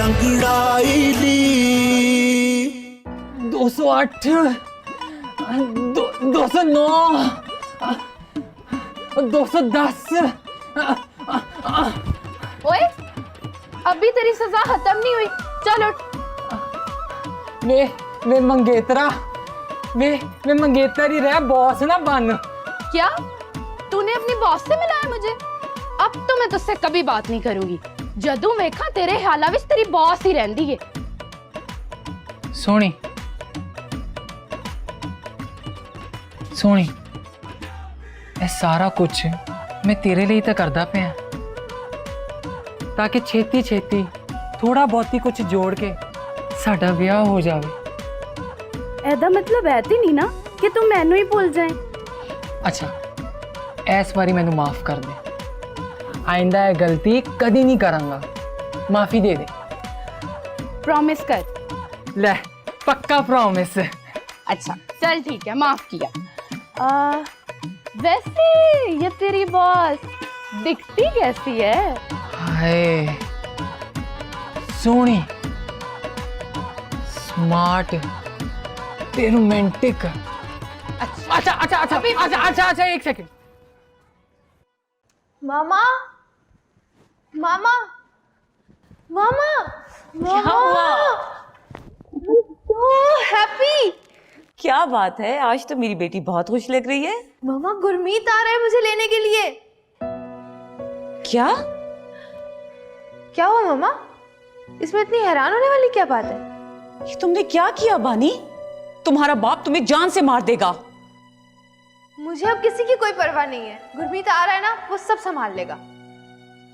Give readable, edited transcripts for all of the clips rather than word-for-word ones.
अंगड़ाई ली। 208 209 210। ओए, अभी तेरी सजा खत्म नहीं हुई, चल उठ। वे मंगेतरा, वे मंगेतर ही रह, बॉस ना बन। क्या तूने अपनी बॉस से मिलाया मुझे? अब तो मैं तुझसे कभी बात नहीं करूंगी। जदू वेखा तेरे ख्याला विच तेरी बॉस ही रहंदी है। सोनी सोनी, ये सारा कुछ मैं तेरे लिए तो करदा पिया, ताकि छेती छेती थोड़ा बहुत ही कुछ जोड़ के साडा ब्याह हो जावे। एदा मतलब है ती नहीं ना कि तू मैनू ही भूल जाए। अच्छा, इस बारी मैनू माफ कर दे, आइंदा ये गलती कदी नहीं करांगा, माफी दे दे। प्रॉमिस कर। ले, पक्का प्रॉमिस। अच्छा चल ठीक है, माफ किया। वैसे ये तेरी बॉस दिखती कैसी है? हाय, सोनी, स्मार्ट, रोमांटिक। अच्छा, एक सेकंड। मामा मामा मामा मामा, so happy। क्या बात है, आज तो मेरी बेटी बहुत खुश लग रही है। मामा, गुरमीत आ रहा है मुझे लेने के लिए। क्या? क्या हुआ मामा? इसमें इतनी हैरान होने वाली क्या बात है? ये तुमने क्या किया बानी? तुम्हारा बाप तुम्हें जान से मार देगा। मुझे अब किसी की कोई परवाह नहीं है। गुरमीत आ रहा है ना, वो सब संभाल लेगा।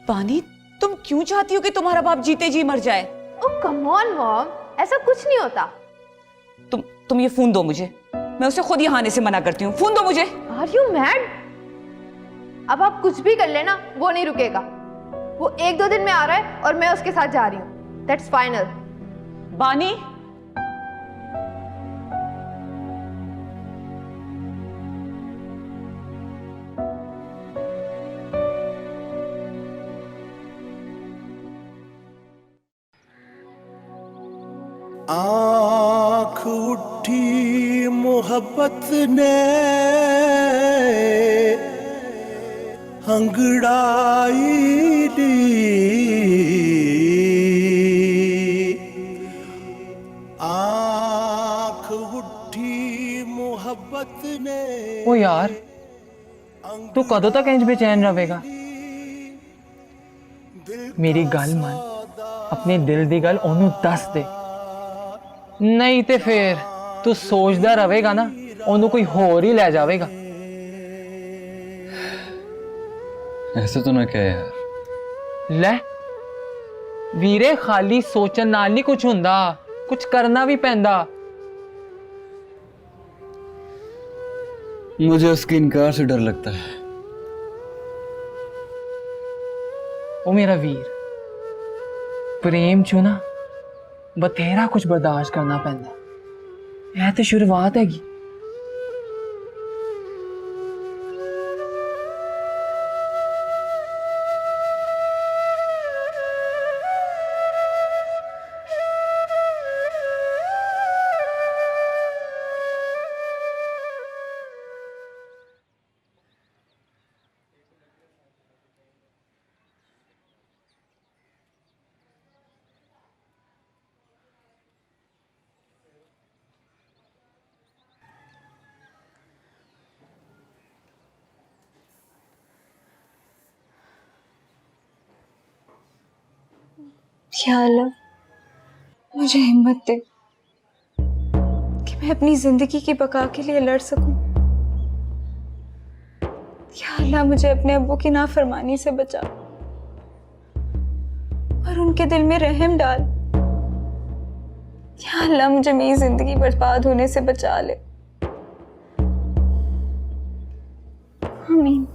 बानी, तुम क्यों चाहती हो कि तुम्हारा बाप जीते जी मर जाए? ओह कम ऑन मॉम, ऐसा कुछ नहीं होता। तुम ये फोन दो मुझे, मैं उसे खुद यहाँ आने से मना करती हूँ। फोन दो मुझे। Are you mad? अब आप कुछ भी कर लेना, वो नहीं रुकेगा। वो 1-2 दिन में आ रहा है और मैं उसके साथ जा रही हूँ। That's final. बानी, आँख उठी मोहब्बत ने अंगड़ाई ली। आँख उठी मोहब्बत ने। ओ यार, तू कदों तक इंज बेचैन रहेगा? मेरी गल मन, अपने दिल दी गल ओनू दस दे, नहीं ते फिर तू सोचदा रहेगा ना, ओनू कोई होर ही ले जाएगा। ऐसा तो ना कह यार। ले वीरे, खाली सोचन नाल नहीं कुछ हुंदा, कुछ करना भी पैंदा। मुझे उसके इनकार से डर लगता है। ओ मेरा वीर, प्रेम चो ना बथेरा कुछ बर्दाश्त करना पैंदा। यह तो शुरुआत हैगी। या अल्लाह, मुझे हिम्मत दे कि मैं अपनी जिंदगी की बका के लिए लड़ सकूं। या अल्लाह, मुझे अपने अब्बू की नाफरमानी से बचा और उनके दिल में रहम डाल। या अल्लाह, मुझे मेरी जिंदगी बर्बाद होने से बचा ले। आमीन।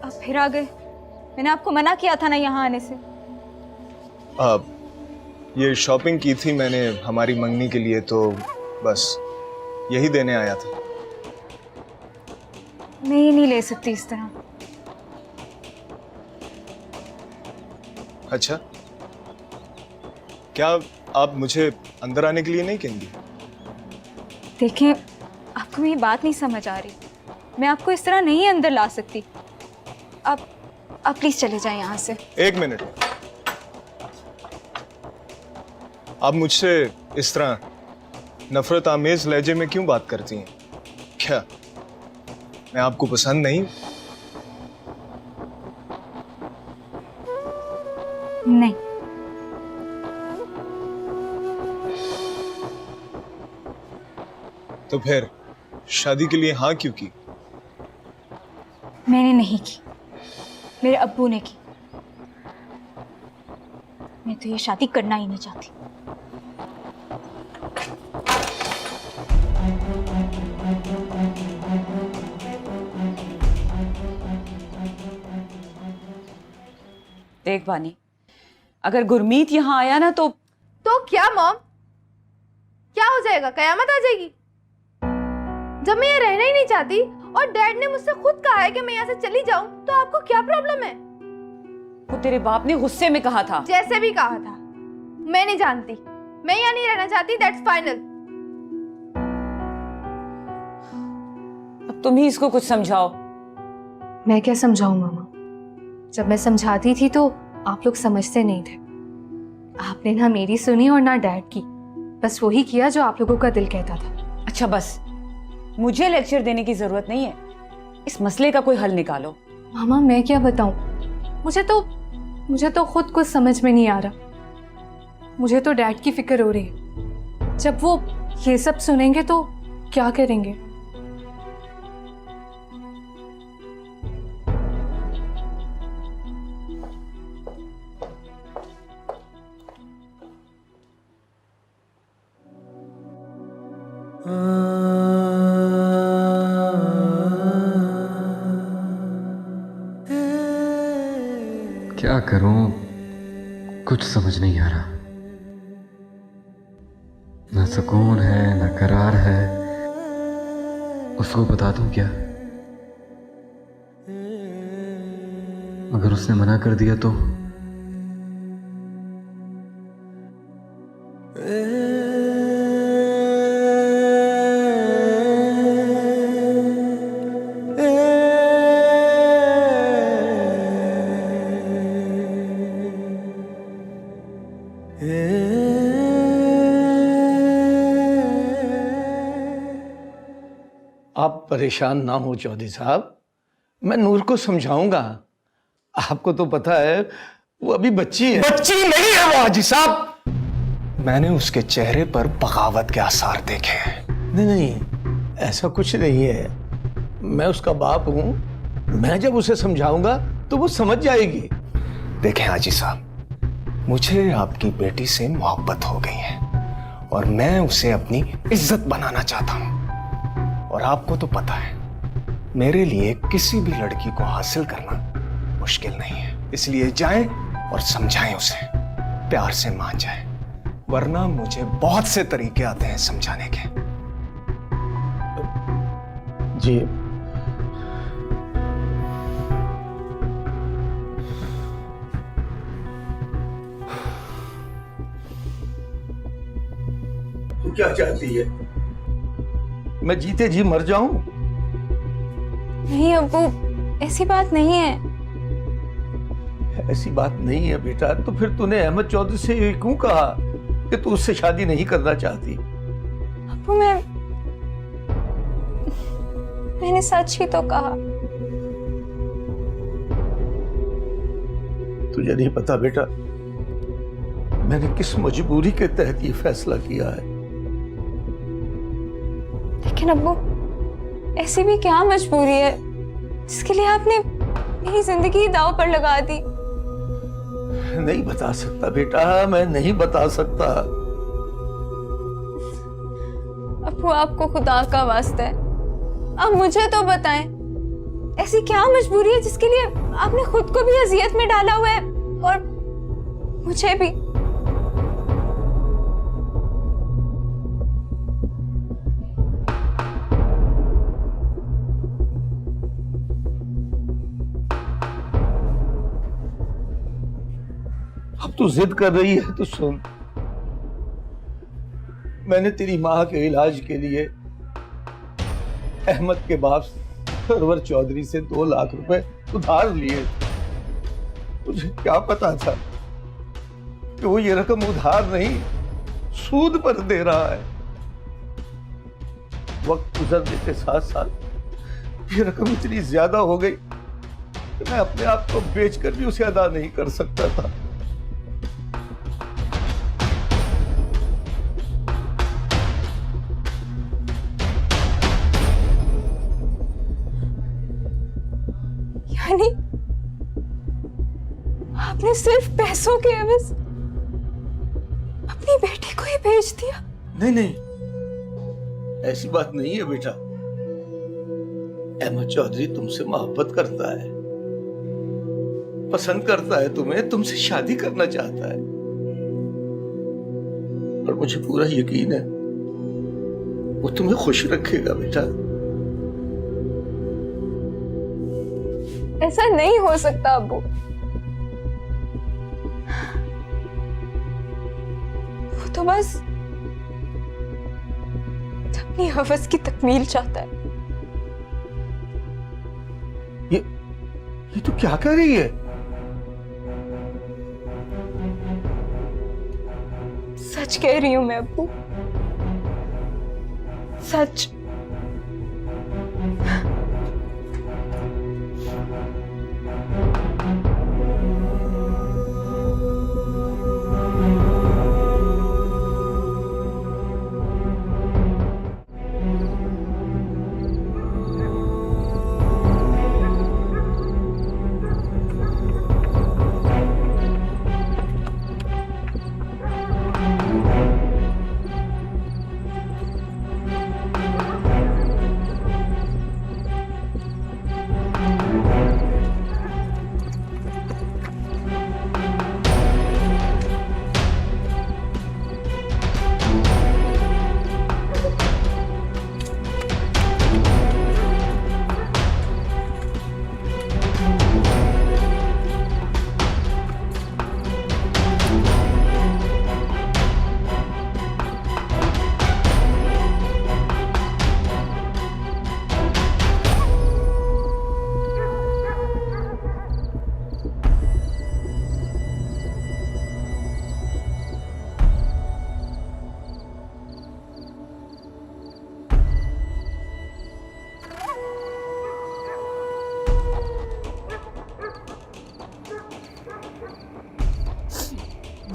आप फिर आ गए। मैंने आपको मना किया था ना यहाँ आने से। ये शॉपिंग की थी मैंने हमारी मंगनी के लिए, तो बस यही देने आया था। मैं ये नहीं ले सकती इस तरह। अच्छा, क्या आप मुझे अंदर आने के लिए नहीं कहेंगी? देखें, आपको मेरी बात नहीं समझ आ रही। मैं आपको इस तरह नहीं अंदर ला सकती। आप प्लीज चले जाएं यहाँ से। एक मिनट, आप मुझसे इस तरह नफरत आमेज लहजे में क्यों बात करती हैं? क्या मैं आपको पसंद नहीं? नहीं। तो फिर शादी के लिए हाँ क्यों की? मैंने नहीं की, मेरे अब्बू ने की। मैं तो ये शादी करना ही नहीं चाहती। देख बानी, अगर गुरमीत यहाँ आया ना तो क्या मॉम, क्या हो जाएगा? कयामत आ जाएगी? जब मैं यहाँ रहना ही नहीं चाहती और डैड ने मुझसे खुद कहा है कि मैं यहाँ से चली जाऊं, तो आपको क्या प्रॉब्लम है? वो तेरे बाप ने गुस्से में कहा था। जैसे भी कहा था, मैं नहीं जानती। मैं यहाँ नहीं रहना चाहती, दैट्स फाइनल। अब तुम ही इसको कुछ समझाओ। मैं क्या समझाऊं मामा? जब मैं समझाती थी तो आप लोग समझते नहीं थे। आपने ना मेरी सुनी और ना डैड की, बस वही किया जो आप लोगों का दिल कहता था। अच्छा बस, मुझे लेक्चर देने की जरूरत नहीं है। इस मसले का कोई हल निकालो। मामा मैं क्या बताऊं, मुझे तो खुद कुछ समझ में नहीं आ रहा। मुझे तो डैड की फिक्र हो रही है। जब वो ये सब सुनेंगे तो क्या करेंगे? क्या करूं, कुछ समझ नहीं आ रहा। न सुकून है न करार है। उसको बता दूं क्या? अगर उसने मना कर दिया तो? आप परेशान ना हो चौधरी साहब, मैं नूर को समझाऊंगा। आपको तो पता है वो अभी बच्ची है। बच्ची नहीं है वो हाजी साहब। मैंने उसके चेहरे पर बगावत के आसार देखे हैं। नहीं, ऐसा कुछ नहीं है। मैं उसका बाप हूं। मैं जब उसे समझाऊंगा तो वो समझ जाएगी। देखें हाजी साहब, मुझे आपकी बेटी से मोहब्बत हो गई है और मैं उसे अपनी इज्जत बनाना चाहता हूं। और आपको तो पता है, मेरे लिए किसी भी लड़की को हासिल करना मुश्किल नहीं है। इसलिए जाएं और समझाएं उसे, प्यार से मान जाए, वरना मुझे बहुत से तरीके आते हैं समझाने के। जी तू क्या चाहती है? मैं जीते जी मर जाऊं? नहीं अब्बू, ऐसी बात नहीं है। ऐसी बात नहीं है बेटा। तो फिर तूने अहमद चौधरी से ये क्यों कहा कि तू उससे शादी नहीं करना चाहती? अब्बू मैंने सच ही तो कहा। तुझे नहीं पता बेटा, मैंने किस मजबूरी के तहत ये फैसला किया है। लेकिन अब्बू, ऐसी भी क्या मजबूरी है जिसके लिए आपने मेरी जिंदगी दांव पर लगा दी? नहीं बता सकता बेटा, मैं नहीं बता सकता। अब्बू, आपको खुदा का वास्ता है, आप मुझे तो बताएं, ऐसी ऐसी क्या मजबूरी है जिसके लिए आपने खुद को भी अजियत में डाला हुआ है और मुझे भी? अब तू जिद कर रही है तो सुन, मैंने तेरी माँ के इलाज के लिए अहमद के बाप सरवर चौधरी से 2 लाख रुपए उधार लिए। मुझे क्या पता था कि वो ये रकम उधार नहीं सूद पर दे रहा है। वक्त गुजरने के साथ साथ ये रकम इतनी ज्यादा हो गई कि मैं अपने आप को बेचकर भी उसे अदा नहीं कर सकता था। यानी आपने सिर्फ पैसों के एवज अपनी बेटी को ही भेज दिया? नहीं नहीं, ऐसी बात नहीं है बेटा। अहमद चौधरी तुमसे मोहब्बत करता है, पसंद करता है तुम्हें, तुमसे शादी करना चाहता है। और मुझे पूरा यकीन है वो तुम्हें खुश रखेगा बेटा। ऐसा नहीं हो सकता अब्बू। वो तो बस अपनी हवस की तकमील चाहता है। ये तो क्या कर रही है? सच कह रही हूं मैं अब्बू, सच।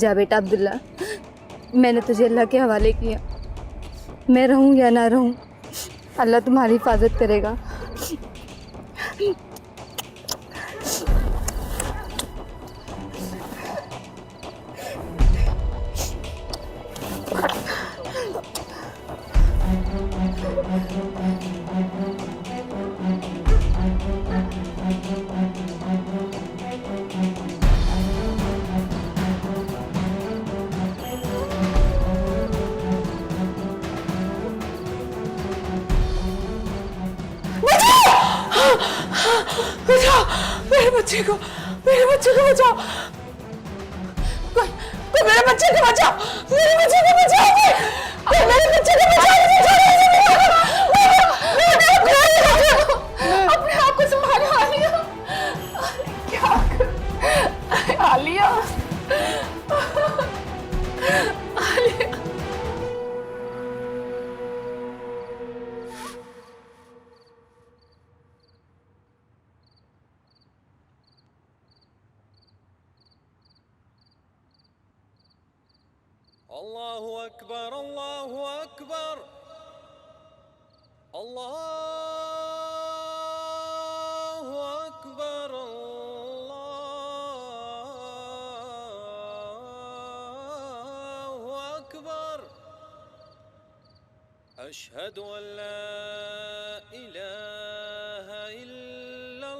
जा बेटा अब्दुल्ला, मैंने तुझे अल्लाह के हवाले किया। मैं रहूं या ना रहूं, अल्लाह तुम्हारी हिफाजत करेगा। बचाओ मेरे बच्चे को बचाओ। कोई मेरे बच्चे को बचाओ, मेरे बच्चे को बचाओ, कोई मेरे बच्चे को बचाओ। अपने आप को संभालो आलिया। क्या आलिया, आलिया। अल्लाहु अकबर, अल्लाहु अकबर, अल्लाहु अकबर, अल्लाहु अकबर। अशहदु अन ला इलाहा इल्लल्लाह।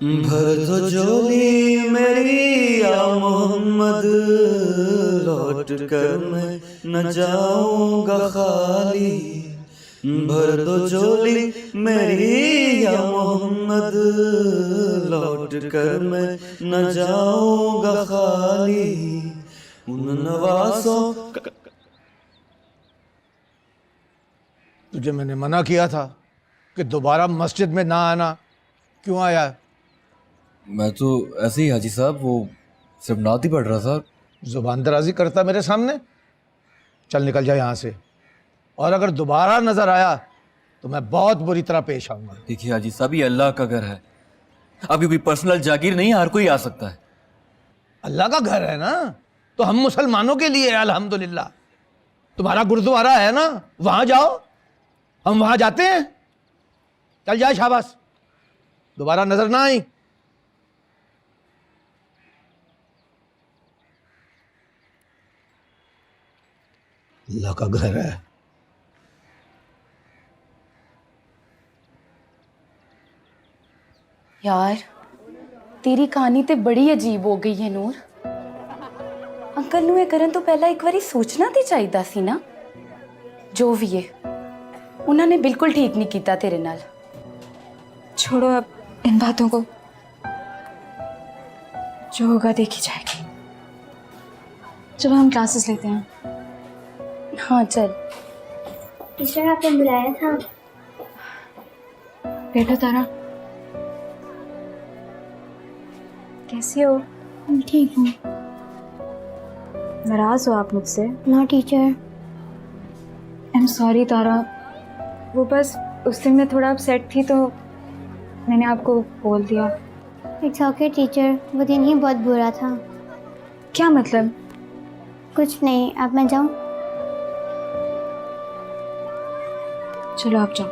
भर दो झोली मेरी या मोहम्मद, लौट कर मैं न जाऊंगा खाली। भर दो झोली मेरी या मोहम्मद, लौट कर मैं न जाऊंगा खाली। उन नवासों तुझे मैंने मना किया था कि दोबारा मस्जिद में ना आना, क्यों आया? मैं तो ऐसे ही हाजी साहब, वो सिर्फ नात ही पढ़ रहा था। जुबान दराजी करता मेरे सामने? चल निकल जा यहाँ से, और अगर दोबारा नजर आया तो मैं बहुत बुरी तरह पेश आऊंगा। देखिए हाजी साहब, ये अल्लाह का घर है, अभी कोई पर्सनल जागीर नहीं, हर कोई आ सकता है। अल्लाह का घर है ना, तो हम मुसलमानों के लिए है, अल्हम्दुलिल्लाह। तुम्हारा गुरुद्वारा है ना, वहां जाओ, हम वहां जाते हैं। चल जाए, शाबाश, दोबारा नजर ना आई। अल्लाह का घर है। यार तेरी कहानी ते बड़ी अजीब हो गई है नूर। अंकल नूं करन तो पहला एक बारी सोचना ते चाहिदा सी ना। जो भी है उन्होंने बिल्कुल ठीक नहीं किया तेरे नाल। छोड़ो अब इन बातों को, जो होगा देखी जाएगी। चलो हम क्लासेस लेते हैं। हाँ चल। टीचर आपने बुलाया था। बैठो तारा। कैसी हो? ठीक हूँ। नाराज हो आप मुझसे? No teacher. I am sorry Tara, वो बस उस दिन मैं थोड़ा अपसेट थी तो मैंने आपको बोल दिया। इट्स ओके टीचर, वो दिन ही बहुत बुरा था। क्या मतलब? कुछ नहीं, अब मैं जाऊँ? चलो आप जाओ।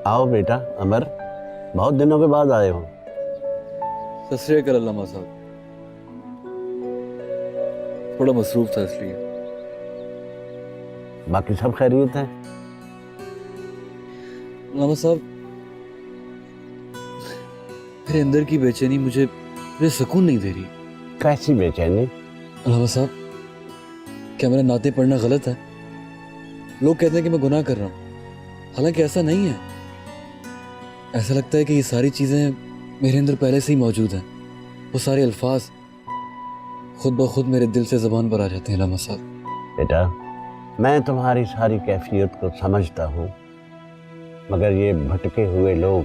आओ बेटा अमर, बहुत दिनों के बाद आए हो। सत श्री अकाल अल्लामा साहब, थोड़ा मसरूफ था इसलिए। बाकी सब खैरियत है? अल्लामा साहब, मेरे अंदर की बेचैनी मुझे सुकून नहीं दे रही। कैसी बेचैनी? अल्लामा साहब, क्या मेरा नाते पढ़ना गलत है? लोग कहते हैं कि मैं गुनाह कर रहा हूँ, हालांकि ऐसा नहीं है। ऐसा लगता है कि ये सारी चीज़ें मेरे अंदर पहले से ही मौजूद हैं। वो सारे अल्फाज खुद ब खुद मेरे दिल से ज़बान पर आ जाते हैं। अल्लामा साहब, बेटा मैं तुम्हारी सारी कैफियत को समझता हूँ, मगर ये भटके हुए लोग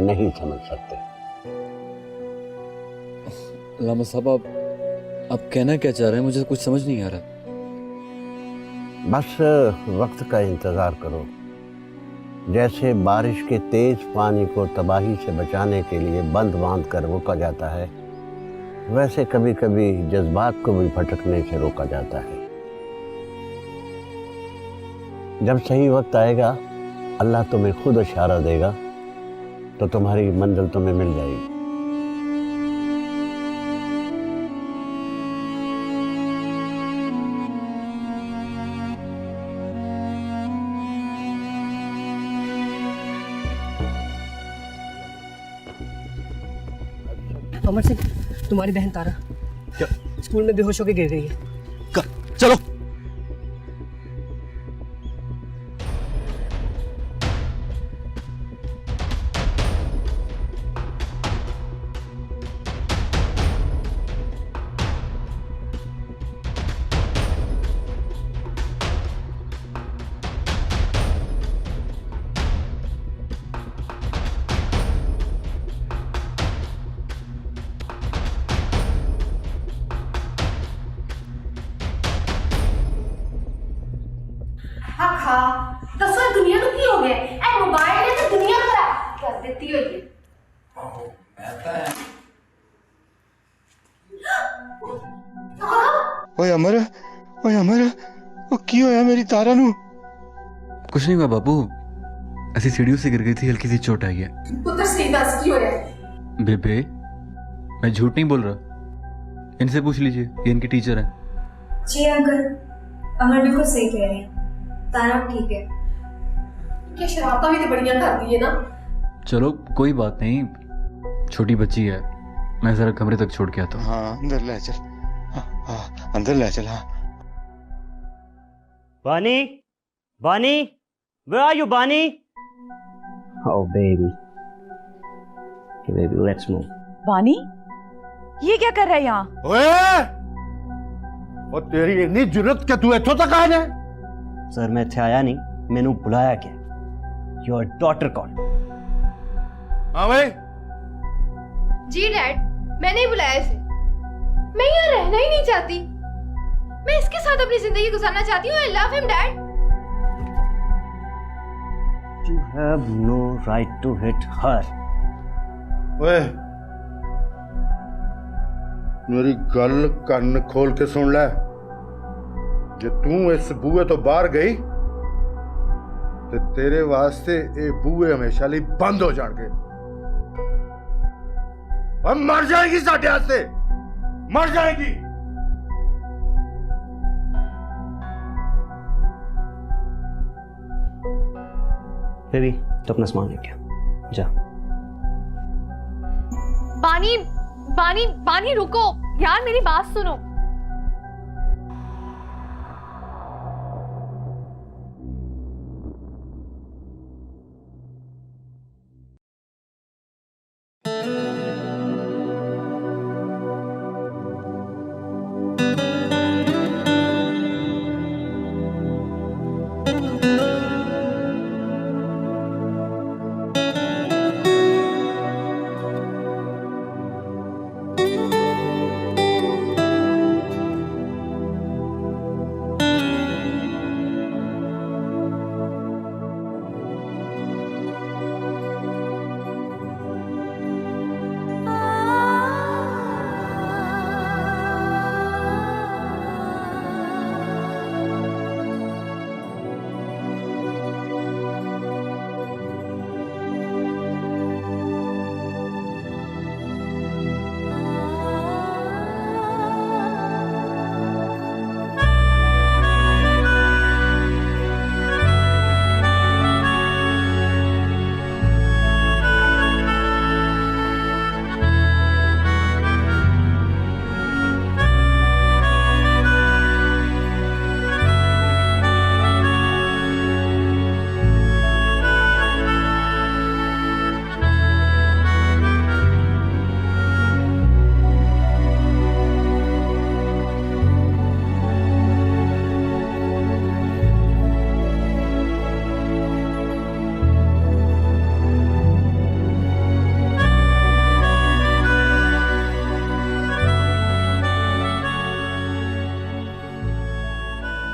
नहीं समझ सकते। अल्लामा साहब, आप कहना क्या चाह रहे हैं? मुझे कुछ समझ नहीं आ रहा। बस वक्त का इंतज़ार करो। जैसे बारिश के तेज पानी को तबाही से बचाने के लिए बंद बांध कर रोका जाता है, वैसे कभी कभी जज्बात को भी भटकने से रोका जाता है। जब सही वक्त आएगा, अल्लाह तुम्हें खुद इशारा देगा तो तुम्हारी मंजिल तुम्हें मिल जाएगी। अमर सिंह, तुम्हारी बहन तारा क्या स्कूल में बेहोश होकर गिर गई है। चलो। ओए अमर, ओए अमर, ओ की होया मेरी तारा नू? कुछ नहीं हुआ बाबू, ऐसी सीढ़ियों से गिर गई थी, हल्की सी चोट आई है। पुत्र सही दस की हो रहा है? बेबे मैं झूठ नहीं बोल रहा, इनसे पूछ लीजिए, ये इनके टीचर हैं। जी अंकल, अमर बिल्कुल सही कह रहे हैं, तारा ठीक है। क्या शरारता भी तो बढ़िया करती है ना। चलो कोई बात नहीं, छोटी बच्ची है, मैं जरा कमरे तक छोड़ के आता हूँ। हाँ अंदर ले चल, हाँ अंदर ले चल। हाँ बानी, बानी, where are you, बानी? Oh baby, baby, let's move. बानी, ये क्या कर रहा है यहाँ? ओए, और तेरी इतनी जुर्रत कि तू इत्थों तक आ जाए? सर मैं इत्थे आया नहीं, मैनू बुलाया क्या? योर डॉटर कौन? हाँ भाई, जी डैड, मैंने ही बुलाया इसे। मैं यहाँ रहना ही नहीं चाहती, मैं इसके साथ अपनी जिंदगी गुजारना चाहती हूँ। I love him dad. You have no right to hit her. ओए, मेरी गल कान खोल के सुन ले। जे तू इस बूहे तो बाहर गई ते तेरे वास्ते ये बूहे हमेशा लिए बंद हो जाएंगे। और मर जाएगी साढ़े हाथ से, मर जाएगी। बेबी तो अपना सामान लेके आ, जा। बानी, बानी, बानी रुको यार, मेरी बात सुनो।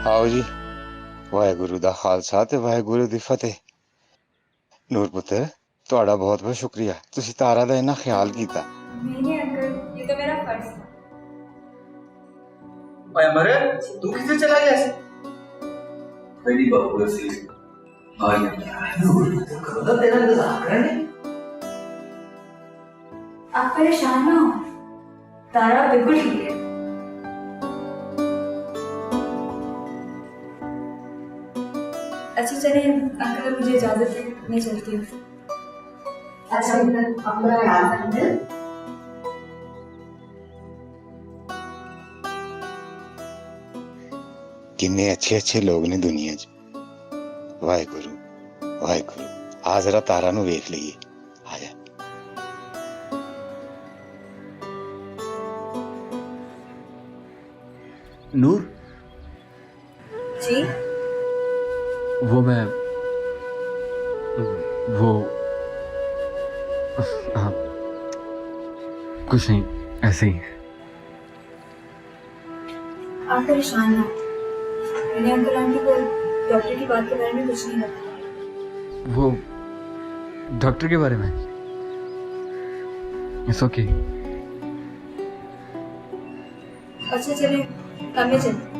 आओ जी, वाहेगुरु दा खालसा ते वाहेगुरु दी फतेह। नूर पुत्र, ਤੁਹਾਡਾ बहुत बहुत शुक्रिया, तुसी तारा दा इन्ना ख्याल कीता। नहीं अंकल, ये तो मेरा फर्ज था। ओए अमर, तू किधर चला गया ऐसे? मेरी बहू ऐसी आ गया, तेरा इंतजार कर रहे। आप परेशान ना हो, तारा बिल्कुल ठीक है। अच्छा चलिए अंकल, मुझे इजाजत है, मैं चलती हूँ। अच्छा अपना ख्याल रखना। किन्ने अच्छे अच्छे लोग ने दुनिया च। वाहेगुरु वाहेगुरु, आ जरा तारा नु वेख लीए, आ जा। नूर जी वो हाँ, कुछ नहीं, ऐसे ही। आप परेशान ना हो, मैंने अंकल आंटी को डॉक्टर की बात के बारे में कुछ नहीं बताया। वो डॉक्टर के बारे में? It's okay. अच्छा चलिए अब मैं चलती हूँ।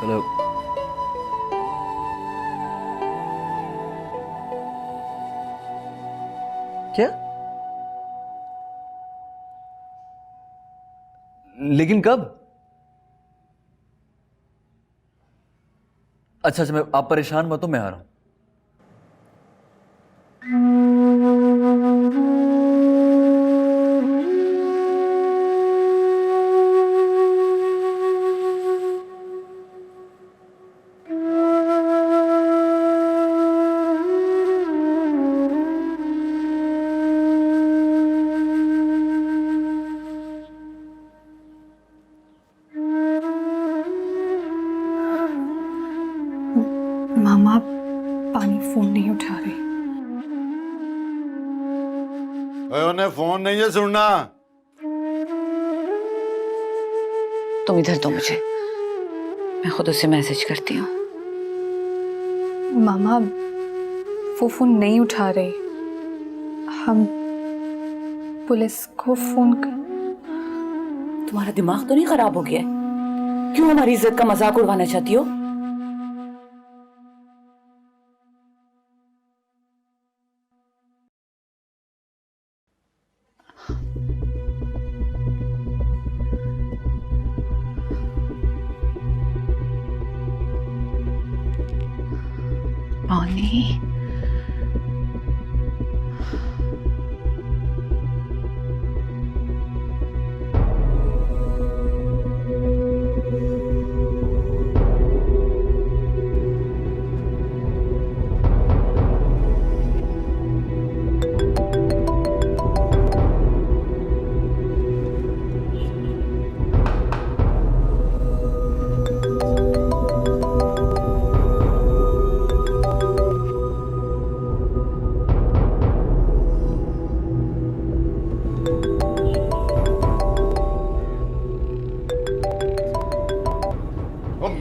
हेलो। क्या? लेकिन कब? अच्छा अच्छा, मैं आप परेशान मत हो, मैं आ रहा हूं। मामा पानी फोन नहीं उठा रहे। उन्हें फोन नहीं है सुनना। तुम इधर दो मुझे, मैं खुद उसे मैसेज करती हूँ। मामा वो फोन नहीं उठा रहे। हम पुलिस को फोन कर। तुम्हारा दिमाग तो नहीं खराब हो गया? क्यों हमारी इज्जत का मजाक उड़वाना चाहती हो? पानी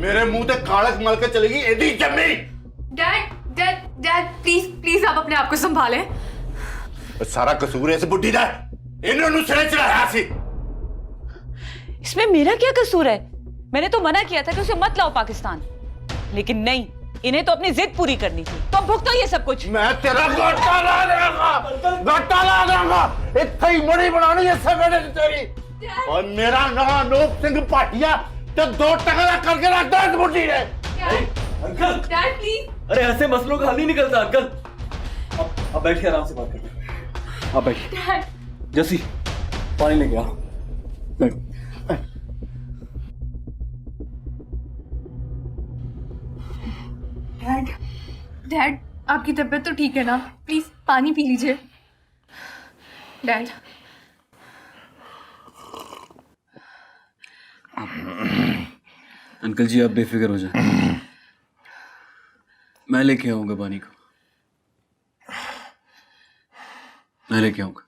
मेरे मुंह से कागज मल के चलेगी एडी जम्मी। Dad dad dad please please आप अपने आप को संभालें। सारा कसूर है इस बुढ़ी दा। इन्होंने सिरे चढ़ाया सी। इसमें मेरा क्या कसूर है? मैंने तो मना किया था कि उसे मत लाओ पाकिस्तान, लेकिन नहीं, इन्हें तो अपनी जिद पूरी करनी थी। तो भुगतो ये सब कुछ। मैं तेरा गोटा ला दूंगा, गोटा ला दूंगा। इतनी ही मुड़ी बनानी है सवेरे तेरी। और मेरा नाम अनूप सिंह पाटिया तो 2 टकरा करके रख दो इस बुढ़ी ने। Uncle dad please. अरे ऐसे मसलों का हल नहीं निकलता अंकल। अब बैठिए, आराम से बात करते हैं। आप बैठिए। जसी पानी लेके आओ। बैठ। डैड डैड आपकी तबीयत तो ठीक है ना? प्लीज पानी पी लीजिए डैड। अंकल जी आप बेफिक्र हो जाए, मैं लेके आऊंगा पानी को, मैं लेके आऊंगा।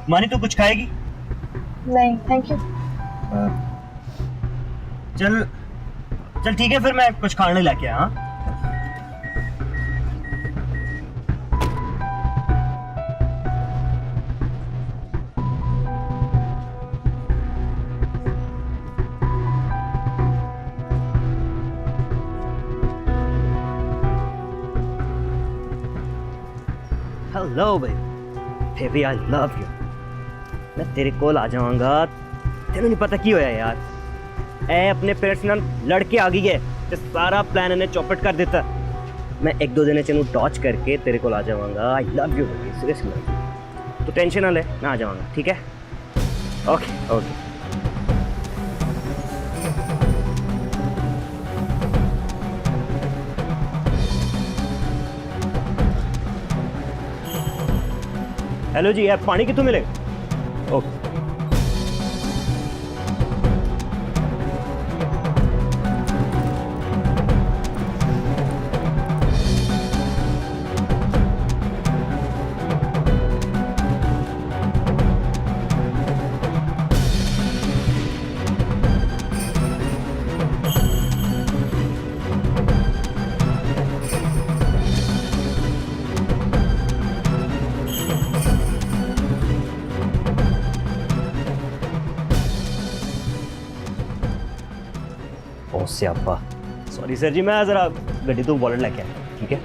मानी तू कुछ खाएगी? नहीं थैंक यू। चल चल ठीक है, फिर मैं कुछ खाने लेके आया। हाँ hello baby, I love you. मैं तेरे कोल आ जाऊंगा। तेनू नहीं पता की होया यार, ए अपने पेरेंट्स नाल लड़के आ गई है ते सारा प्लान इन्हें चौपट कर दिता। मैं 1-2 दिन चनू टॉच करके तेरे कोल आ जाऊंगा। I love you baby, seriously. तो टेंशन ना ले, मैं आ जाऊंगा, ठीक है? Okay okay. हेलो जी, आप पानी कितों मिलेगा? ओके। स्यापा, सॉरी सर जी, मैं जरा गड्डी तो वॉलेट लेके आया, ठीक है?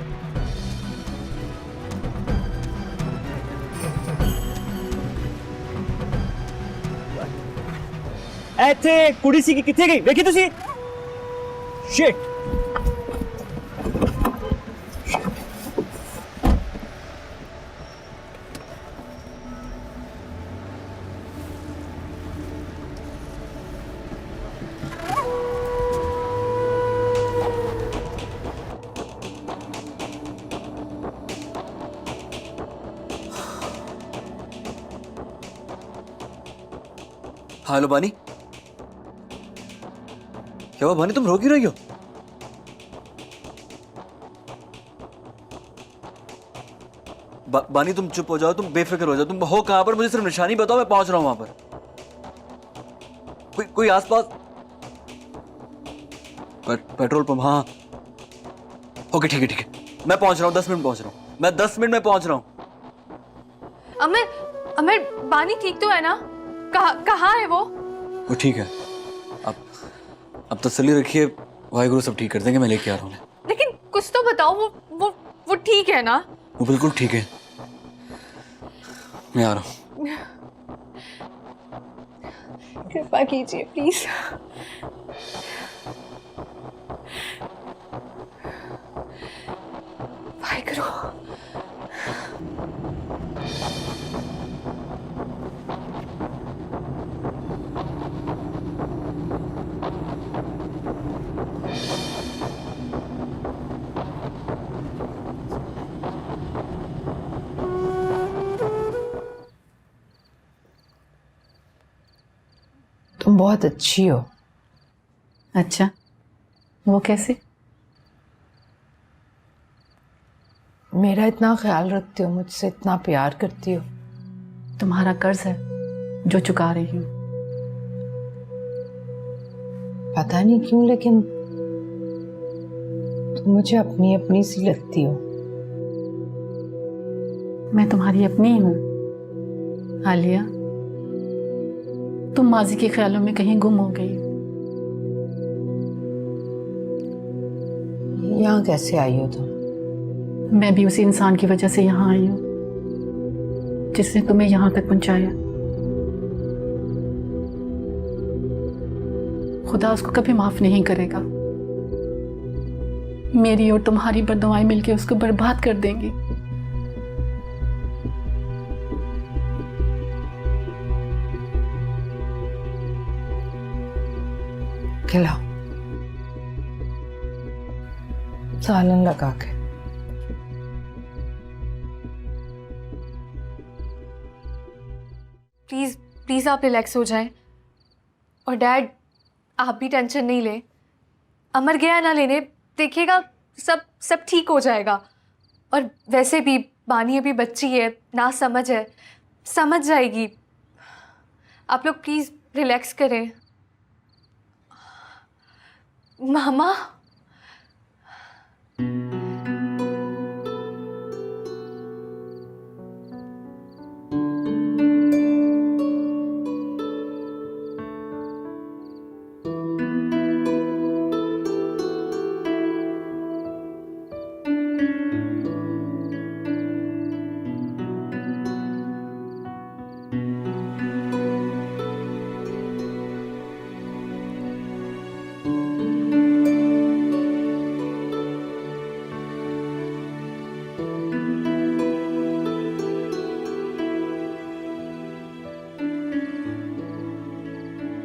ਇੱਥੇ ਕੁੜੀ ਸੀ ਕਿੱਥੇ ਗਈ ਵੇਖੀ ਤੁਸੀਂ? ਸ਼ਿਟ। हेलो बानी, क्या हुआ बानी, तुम रो क्यों रही हो? बानी तुम चुप हो जाओ, तुम बेफिक्र हो जाओ। तुम हो कहां पर, मुझे सिर्फ निशानी बताओ, मैं पहुंच रहा हूं वहां पर। कोई आसपास पेट्रोल पंप? हाँ ओके ठीक है ठीक है, मैं पहुंच रहा हूँ, 10 मिनट पहुंच रहा हूँ, मैं 10 मिनट में पहुंच रहा हूँ। अमर, अमर, बानी ठीक तो है ना? कहाँ है वो ठीक है। अब तसल्ली रखिए, वाहिगुरु सब ठीक कर देंगे, मैं लेके आ रहा हूँ। लेकिन कुछ तो बताओ, वो ठीक है ना? वो बिल्कुल ठीक है, मैं आ रहा हूँ। कृपा कीजिए प्लीज। वाहिगुरु। तुम बहुत अच्छी हो। अच्छा, वो कैसे? मेरा इतना ख्याल रखती हो, मुझसे इतना प्यार करती हो। तुम्हारा कर्ज है जो चुका रही हूँ। पता नहीं क्यों, लेकिन तुम मुझे अपनी अपनी सी लगती हो। मैं तुम्हारी अपनी हूँ आलिया। तुम माजी के ख्यालों में कहीं गुम हो गई। यहाँ कैसे आई हो तुम? मैं भी उसी इंसान की वजह से यहाँ आई हूँ जिसने तुम्हें यहाँ तक पहुँचाया। खुदा उसको कभी माफ नहीं करेगा। मेरी और तुम्हारी बददुआएं मिलकर उसको बर्बाद कर देंगी। खिलाओ सालन लगा के। प्लीज प्लीज आप रिलैक्स हो जाएं। और डैड, आप भी टेंशन नहीं ले। अमर गया ना लेने, देखिएगा सब ठीक हो जाएगा। और वैसे भी बानी अभी बच्ची है, ना समझ है, समझ जाएगी। आप लोग प्लीज रिलैक्स करें। मामा,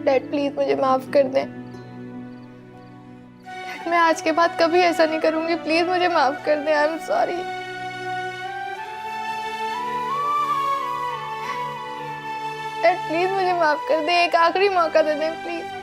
डैड प्लीज मुझे माफ कर दें। डैड मैं आज के बाद कभी ऐसा नहीं करूंगी, प्लीज मुझे माफ कर दें। आई एम सॉरी। डैड प्लीज मुझे माफ कर दें, एक आखिरी मौका दे दें प्लीज।